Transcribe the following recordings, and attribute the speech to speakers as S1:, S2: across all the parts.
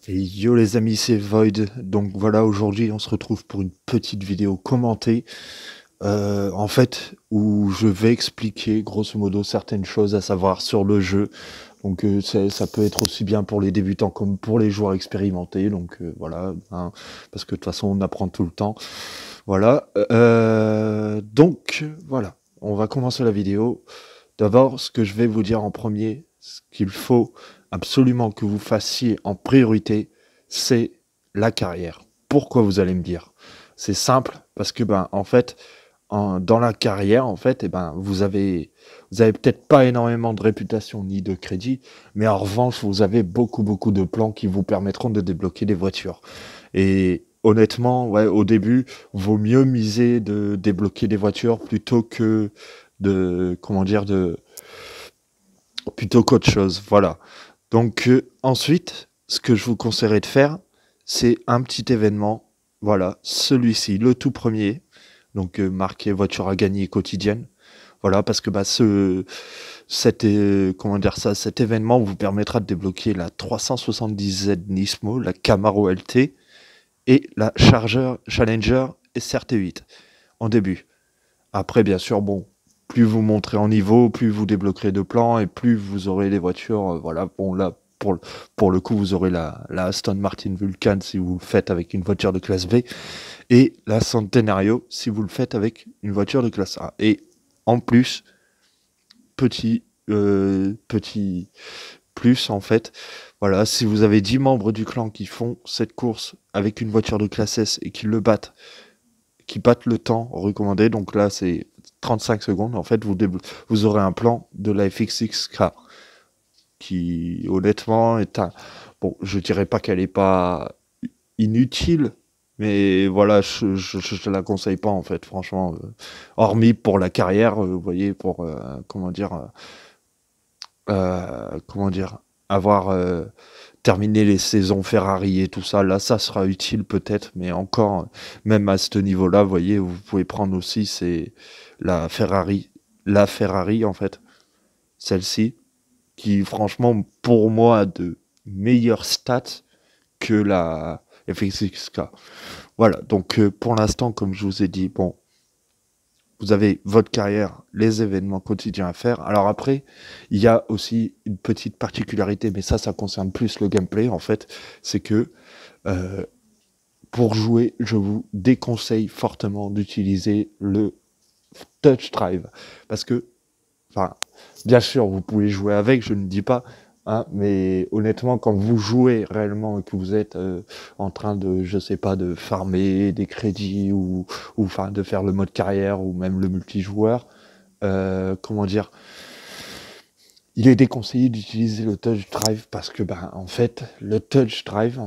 S1: Et yo les amis, c'est Void. Donc voilà, aujourd'hui on se retrouve pour une petite vidéo commentée, en fait, où je vais expliquer grosso modo certaines choses à savoir sur le jeu. Donc ça peut être aussi bien pour les débutants comme pour les joueurs expérimentés. Donc voilà, hein, parce que de toute façon on apprend tout le temps. Voilà. Donc voilà, on va commencer la vidéo. D'abord, ce que je vais vous dire en premier, ce qu'il faut absolument que vous fassiez en priorité, c'est la carrière. Pourquoi vous allez me dire? C'est simple, parce que en fait, dans la carrière, en fait, vous avez peut-être pas énormément de réputation ni de crédit, mais en revanche, vous avez beaucoup de plans qui vous permettront de débloquer des voitures. Et honnêtement, ouais, au début, vaut mieux miser de débloquer des voitures plutôt que comment dire, plutôt qu'autre chose. Voilà. Donc ensuite, ce que je vous conseillerais de faire, c'est un petit événement. Voilà, celui-ci, le tout premier. Donc marqué voiture à gagner quotidienne. Voilà, parce que comment dire ça, cet événement vous permettra de débloquer la 370Z Nismo, la Camaro LT et la Charger Challenger SRT8 en début. Après, bien sûr, bon, plus vous monterez en niveau, plus vous débloquerez de plans et plus vous aurez les voitures. Voilà, bon, là, pour le coup, vous aurez la Aston Martin Vulcan si vous le faites avec une voiture de classe B et la Centenario si vous le faites avec une voiture de classe A. Et en plus, petit plus en fait, voilà, si vous avez 10 membres du clan qui font cette course avec une voiture de classe S et qui battent le temps recommandé, donc là c'est 35 secondes, en fait vous aurez un plan de la FXXK qui honnêtement est un... Bon, je dirais pas qu'elle est pas inutile, mais voilà, je la conseille pas en fait, franchement, hormis pour la carrière, vous voyez, pour, comment dire, avoir terminé les saisons Ferrari et tout ça, là ça sera utile peut-être, mais encore, même à ce niveau-là, vous voyez, vous pouvez prendre aussi, c'est la Ferrari, la Ferrari en fait, celle-ci, qui franchement pour moi a de meilleures stats que la FXXK. Voilà, donc pour l'instant, comme je vous ai dit, bon, vous avez votre carrière, les événements quotidiens à faire. Alors après, il y a aussi une petite particularité, mais ça concerne plus le gameplay en fait, c'est que euh, pour jouer, je vous déconseille fortement d'utiliser le touch drive, parce que, enfin, bien sûr, vous pouvez jouer avec, je ne dis pas, hein, mais honnêtement, quand vous jouez réellement et que vous êtes en train de, je sais pas, de farmer des crédits ou enfin de faire le mode carrière ou même le multijoueur, comment dire, il est déconseillé d'utiliser le touch drive parce que, en fait, le touch drive,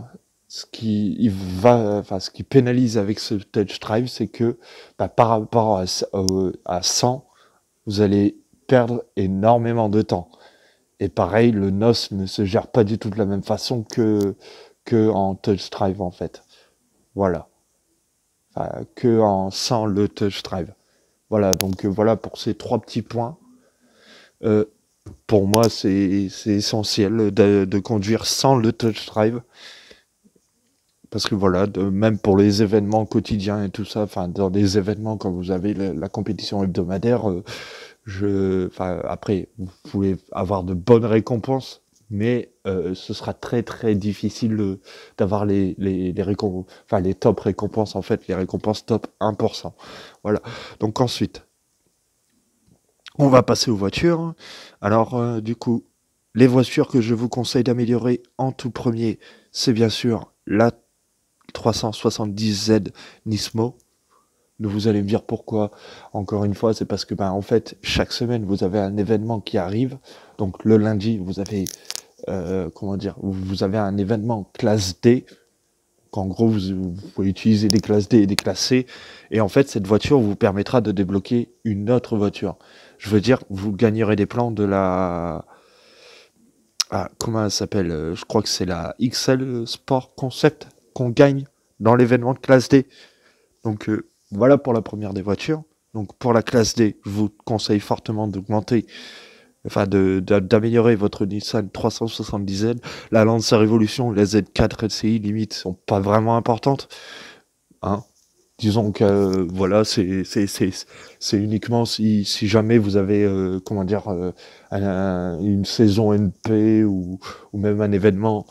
S1: ce qui pénalise avec ce touch drive, c'est que, par rapport à 100, vous allez perdre énormément de temps. Et pareil, le NOS ne se gère pas du tout de la même façon que en touch drive en fait. Voilà. Enfin, que en sans le touch drive. Voilà, donc voilà pour ces trois petits points. Euh, pour moi, c'est essentiel de conduire sans le touch drive. Parce que voilà, même pour les événements quotidiens et tout ça, enfin dans les événements quand vous avez la compétition hebdomadaire, enfin après vous pouvez avoir de bonnes récompenses, mais ce sera très difficile d'avoir enfin les top récompenses en fait, les récompenses top 1%. Voilà. Donc ensuite, on va passer aux voitures. Alors du coup, les voitures que je vous conseille d'améliorer en tout premier, c'est bien sûr la 370Z Nismo. Vous allez me dire pourquoi. Encore une fois, c'est parce que en fait, chaque semaine, vous avez un événement qui arrive. Donc le lundi, vous avez comment dire, vous avez un événement classe D. Qu'en gros, vous pouvez utiliser des classes D et des classes C. Et en fait, cette voiture vous permettra de débloquer une autre voiture. Je veux dire, vous gagnerez des plans de la... Ah, comment elle s'appelle Je crois que c'est la XL Sport Concept qu'on gagne dans l'événement de classe D. Donc voilà pour la première des voitures. Donc pour la classe D, je vous conseille fortement d'augmenter enfin d'améliorer votre Nissan 370Z. La Lancer Evolution, la Z4 LCI limite sont pas vraiment importantes, hein. Disons que voilà, c'est uniquement si jamais vous avez comment dire une saison NP ou même un événement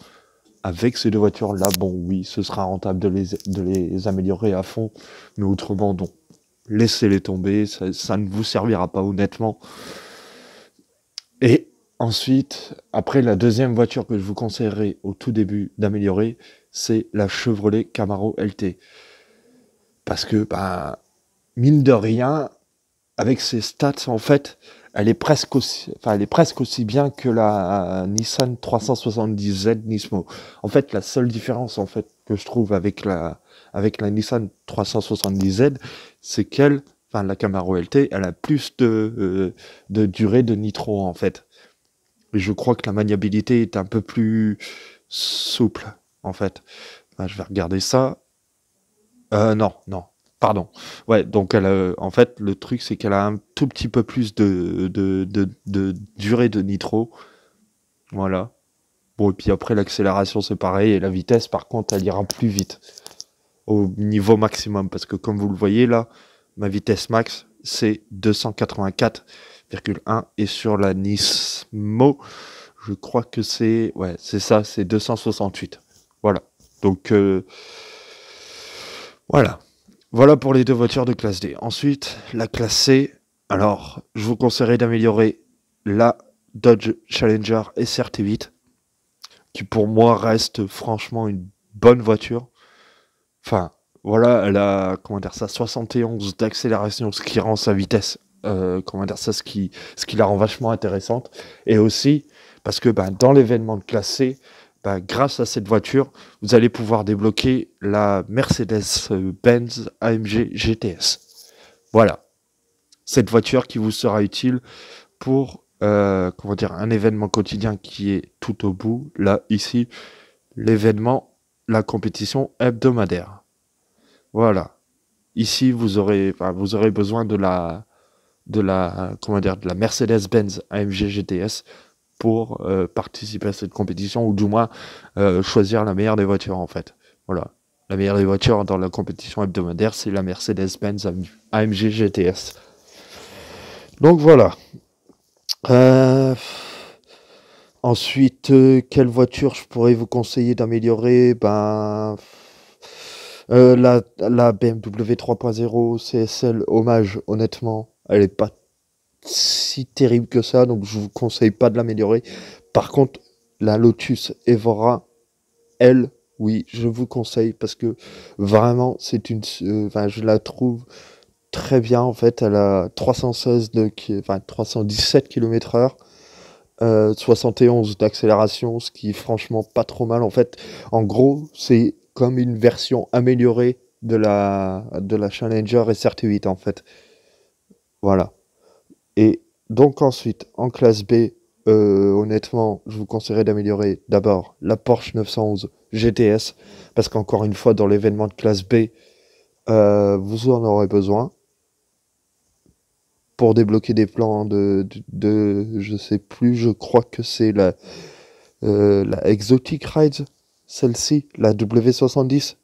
S1: avec ces deux voitures là, bon oui, ce sera rentable de les améliorer à fond, mais autrement non. Laissez-les tomber, ça ne vous servira pas honnêtement. Et ensuite, après la deuxième voiture que je vous conseillerais au tout début d'améliorer, c'est la Chevrolet Camaro LT. Parce que, bah, mine de rien, avec ses stats, en fait, elle est presque aussi bien que la Nissan 370Z Nismo. En fait, la seule différence, en fait, que je trouve avec la Nissan 370Z, c'est enfin, la Camaro LT, elle a plus de durée de nitro, en fait. Et je crois que la maniabilité est un peu plus souple, en fait. Enfin, je vais regarder ça. Non, non, pardon. Ouais, donc en fait, le truc, c'est qu'elle a un tout petit peu plus de durée de nitro. Voilà. Bon, et puis après, l'accélération, c'est pareil. Et la vitesse, par contre, elle ira plus vite. Au niveau maximum. Parce que comme vous le voyez là, ma vitesse max, c'est 284,1. Et sur la Nismo, je crois que c'est... Ouais, c'est ça, c'est 268. Voilà. Donc, voilà. Voilà pour les deux voitures de classe D. Ensuite, la classe C. Alors, je vous conseillerais d'améliorer la Dodge Challenger SRT8, qui pour moi reste franchement une bonne voiture. Enfin, voilà, elle a, comment dire ça, 71 d'accélération, ce qui rend sa vitesse, comment dire ça, ce qui la rend vachement intéressante. Et aussi, parce que ben, dans l'événement de classe C, ben, grâce à cette voiture, vous allez pouvoir débloquer la Mercedes-Benz AMG GTS. Voilà, cette voiture qui vous sera utile pour, comment dire, un événement quotidien qui est tout au bout. Là, ici, l'événement, la compétition hebdomadaire. Voilà. Ici, vous aurez besoin comment dire, de la Mercedes-Benz AMG GTS pour participer à cette compétition, ou du moins choisir la meilleure des voitures, en fait. Voilà. La meilleure des voitures dans la compétition hebdomadaire, c'est la Mercedes-Benz AMG GTS. Donc voilà. Euh, Ensuite, quelle voiture je pourrais vous conseiller d'améliorer? Ben, la BMW 3.0 CSL Hommage, honnêtement, elle est pas si terrible que ça, donc je vous conseille pas de l'améliorer. Par contre, la Lotus Evora, elle, oui, je vous conseille parce que vraiment, enfin, je la trouve très bien en fait. Elle a 317 km/h. 71 d'accélération, ce qui est franchement pas trop mal. En fait, en gros, c'est comme une version améliorée de la Challenger SRT8 en fait. Voilà. Et donc ensuite, en classe B, honnêtement, je vous conseillerais d'améliorer d'abord la Porsche 911 GTS, parce qu'encore une fois, dans l'événement de classe B, vous en aurez besoin pour débloquer des plans je sais plus, je crois que c'est la Exotic Rides, celle-ci, la W70,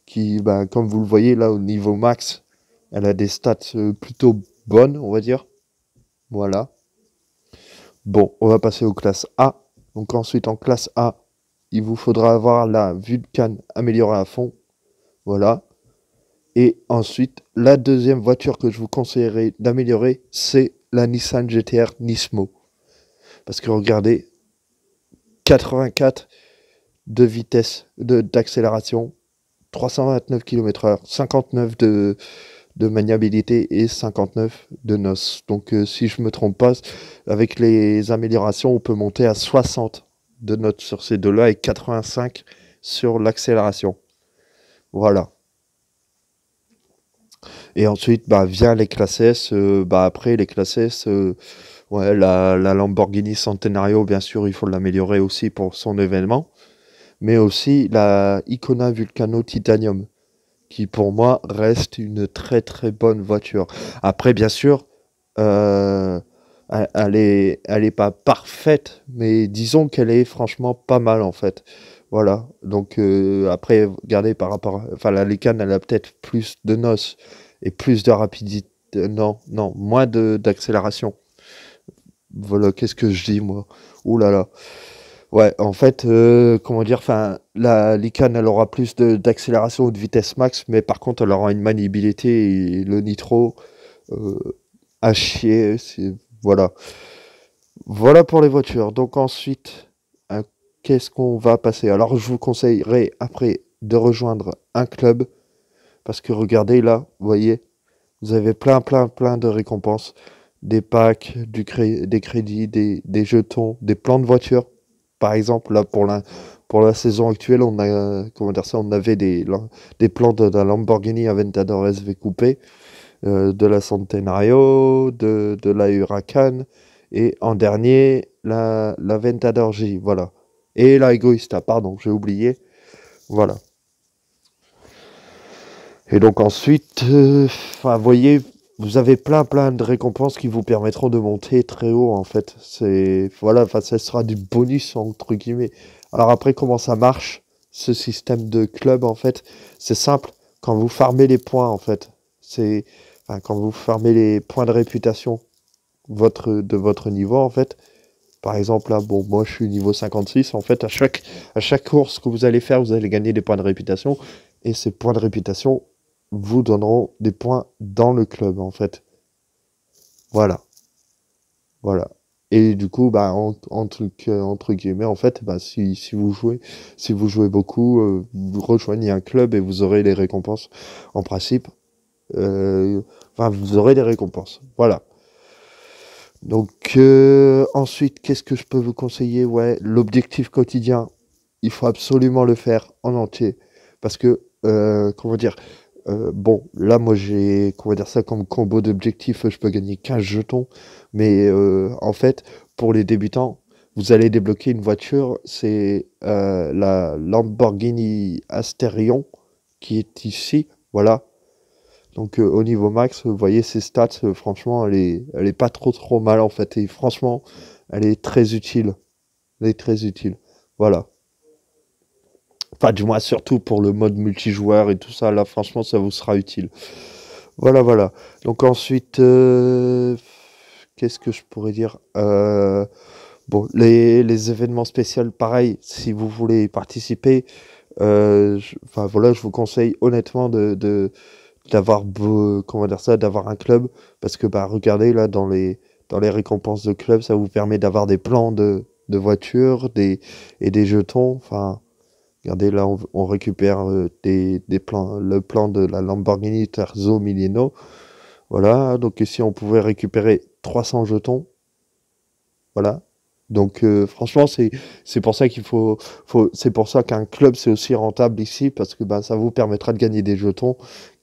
S1: qui, bah, comme vous le voyez là au niveau max, elle a des stats plutôt bonnes, on va dire. Voilà. Bon, on va passer aux classes A. Donc ensuite, en classe A, il vous faudra avoir la Vulcan améliorée à fond. Voilà. Et ensuite, la deuxième voiture que je vous conseillerais d'améliorer, c'est la Nissan GT-R Nismo. Parce que regardez, 84 de vitesse d'accélération, 329 km/h, 59 de maniabilité et 59 de noces. Donc si je me trompe pas, avec les améliorations, on peut monter à 60 de notes sur ces deux-là et 85 sur l'accélération. Voilà. Et ensuite, bah, vient les classes S. Bah, après, les classes S, ouais, la Lamborghini Centenario, bien sûr, il faut l'améliorer aussi pour son événement. Mais aussi la Icona Vulcano Titanium, qui pour moi reste une très très bonne voiture. Après, bien sûr, euh, elle est pas parfaite, mais disons qu'elle est franchement pas mal en fait. Voilà. Donc après, regardez par rapport, enfin la Lycan, elle a peut-être plus de noces et plus de rapidité. Non, non, moins de d'accélération. Voilà, qu'est-ce que je dis moi? Ouh là là. Ouais, en fait, comment dire, enfin, la Lycan, elle aura plus d'accélération ou de vitesse max, mais par contre, elle aura une maniabilité et le nitro euh, à chier. Voilà. Voilà pour les voitures. Donc ensuite, euh, qu'est-ce qu'on va passer? Alors, je vous conseillerais après de rejoindre un club, parce que regardez là, vous voyez, vous avez plein de récompenses, des packs, des crédits, des jetons, des plans de voitures. Par exemple, là, pour la saison actuelle, on a, comment dire ça, on avait des plans de la Lamborghini Aventador SV Coupé, de la Centenario, de la Huracan, et en dernier, la Aventador J, voilà. Et la Egoista, pardon, j'ai oublié, voilà. Et donc ensuite, enfin, vous voyez, vous avez plein de récompenses qui vous permettront de monter très haut, en fait. C'est, voilà, enfin, ça sera du bonus, entre guillemets. Alors après, comment ça marche, ce système de club, en fait? C'est simple, quand vous farmez les points, en fait, c'est, enfin, quand vous farmez les points de réputation de votre niveau, en fait, par exemple, là, bon, moi, je suis niveau 56, en fait, à chaque course que vous allez faire, vous allez gagner des points de réputation, et ces points de réputation vous donneront des points dans le club, en fait. Voilà, voilà. Et du coup, bah, entre guillemets, en fait, bah, si vous jouez beaucoup, vous rejoignez un club et vous aurez les récompenses. En principe, enfin, vous aurez des récompenses. Voilà. Donc, ensuite, qu'est-ce que je peux vous conseiller? Ouais, l'objectif quotidien, il faut absolument le faire en entier. Parce que, comment dire, bon, là, moi, j'ai, comment dire ça, comme combo d'objectifs, je peux gagner 15 jetons. Mais en fait, pour les débutants, vous allez débloquer une voiture, c'est la Lamborghini Asterion qui est ici. Voilà. Donc au niveau max, vous voyez ses stats, franchement, elle est pas trop mal en fait. Et franchement, elle est très utile. Elle est très utile. Voilà. Enfin, du moins, surtout pour le mode multijoueur et tout ça, là, franchement, ça vous sera utile. Voilà, voilà. Donc ensuite, qu'est-ce que je pourrais dire? Bon, les événements spéciaux, pareil, si vous voulez y participer, enfin voilà, je vous conseille honnêtement comment dire ça, d'avoir un club, parce que bah regardez là dans les récompenses de club, ça vous permet d'avoir des plans de voitures, et des jetons. Enfin, regardez là, on récupère des plans, le plan de la Lamborghini Terzo Milano. Voilà, donc ici on pouvait récupérer 300 jetons. Voilà. Donc franchement, c'est pour ça c'est pour ça qu'un club c'est aussi rentable ici, parce que bah, ça vous permettra de gagner des jetons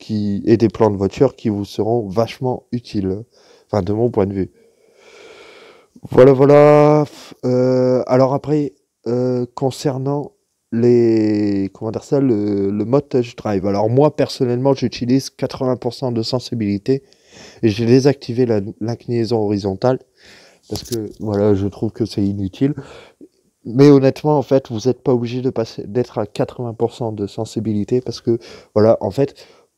S1: et des plans de voiture qui vous seront vachement utiles. Enfin, de mon point de vue. Voilà, voilà. Alors après, concernant comment dire ça, le mode touch drive. Alors moi personnellement, j'utilise 80% de sensibilité et j'ai désactivé l'inclinaison horizontale, parce que voilà, je trouve que c'est inutile. Mais honnêtement, en fait, vous n'êtes pas obligé d'être à 80% de sensibilité, parce que voilà, en fait,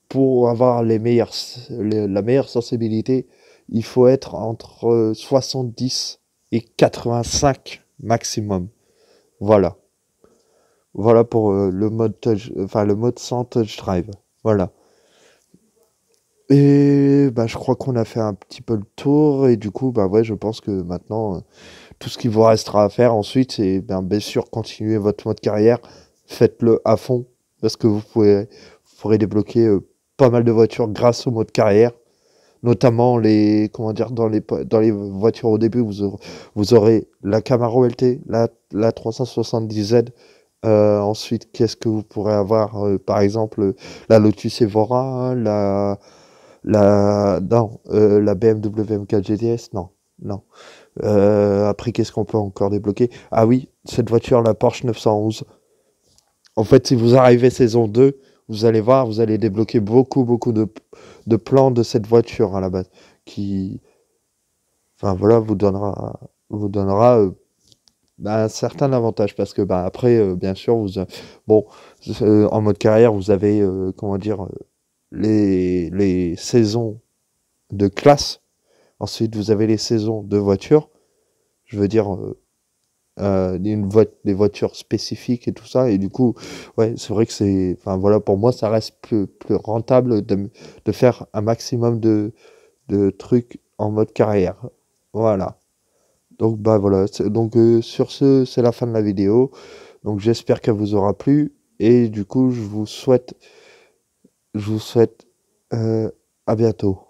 S1: pour avoir la meilleure sensibilité, il faut être entre 70 et 85 maximum. Voilà. Voilà pour le mode enfin le mode sans touch drive. Voilà. Et bah je crois qu'on a fait un petit peu le tour, et du coup bah ouais, je pense que maintenant tout ce qu'il vous restera à faire ensuite, c'est bien sûr continuer votre mode carrière. Faites-le à fond, parce que vous pourrez débloquer pas mal de voitures grâce au mode carrière. Notamment comment dire, dans les voitures au début, vous aurez la Camaro LT, la 370Z. Ensuite, qu'est-ce que vous pourrez avoir? Par exemple, la Lotus Evora, hein, non, la BMW M4 GTS, non, non. Après, qu'est-ce qu'on peut encore débloquer? Ah oui, cette voiture, la Porsche 911. En fait, si vous arrivez saison 2, vous allez voir, vous allez débloquer beaucoup de plans de cette voiture à la base. Qui, enfin voilà, vous donnera bah, un certain avantage parce que bah, après, bien sûr, bon, en mode carrière, vous avez, comment dire, les saisons de classe. Ensuite, vous avez les saisons de voitures. Je veux dire, des voitures spécifiques et tout ça. Et du coup, ouais, c'est vrai que enfin voilà, pour moi, ça reste plus rentable de faire un maximum de trucs en mode carrière. Voilà. Donc bah voilà, donc sur ce, c'est la fin de la vidéo. Donc j'espère qu'elle vous aura plu et du coup, je vous souhaite, euh, à bientôt.